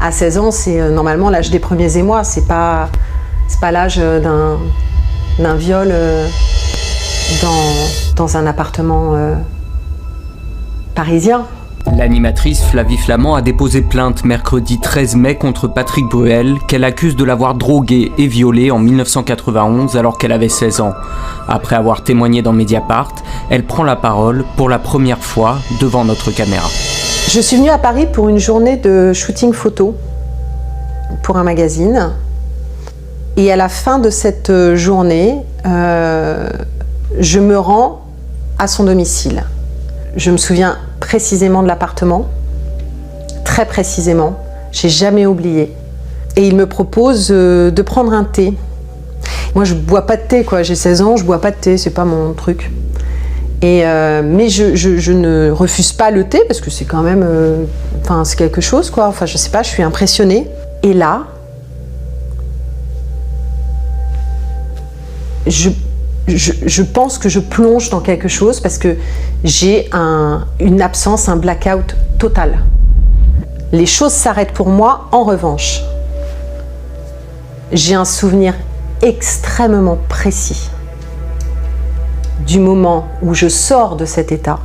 À 16 ans, c'est normalement l'âge des premiers émois, c'est pas l'âge d'un viol dans un appartement parisien. L'animatrice Flavie Flament a déposé plainte mercredi 13 mai contre Patrick Bruel, qu'elle accuse de l'avoir drogué et violé en 1991 alors qu'elle avait 16 ans. Après avoir témoigné dans Mediapart, elle prend la parole pour la première fois devant notre caméra. Je suis venue à Paris pour une journée de shooting photo pour un magazine. Et à la fin de cette journée, je me rends à son domicile. Je me souviens précisément de l'appartement, très précisément, j'ai jamais oublié. Et il me propose de prendre un thé. Moi je bois pas de thé, quoi. J'ai 16 ans, je bois pas de thé, c'est pas mon truc. Mais je ne refuse pas le thé parce que c'est quand même, c'est quelque chose, quoi. Enfin je sais pas, je suis impressionnée. Et là, je pense que je plonge dans quelque chose parce que j'ai une absence, un blackout total. Les choses s'arrêtent pour moi. En revanche, j'ai un souvenir extrêmement précis du moment où je sors de cet état,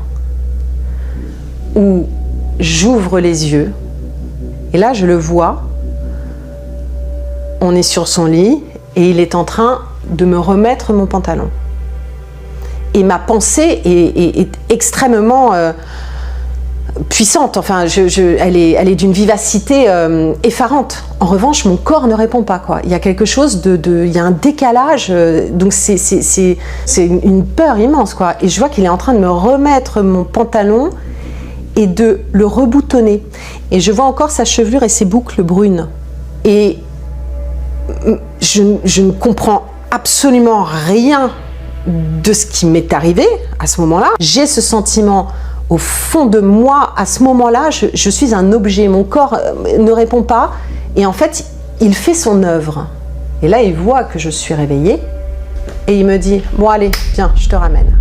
où j'ouvre les yeux, et là je le vois, on est sur son lit et il est en train de me remettre mon pantalon. Et ma pensée est extrêmement puissante, enfin, elle est d'une vivacité effarante. En revanche, mon corps ne répond pas, quoi. Il y a quelque chose il y a un décalage, donc c'est une peur immense, quoi. Et je vois qu'il est en train de me remettre mon pantalon et de le reboutonner. Et je vois encore sa chevelure et ses boucles brunes. Et je ne comprends absolument rien de ce qui m'est arrivé à ce moment-là. J'ai ce sentiment au fond de moi, à ce moment-là, je suis un objet, mon corps ne répond pas, et en fait, il fait son œuvre. Et là, il voit que je suis réveillée, et il me dit « Bon allez, viens, je te ramène ».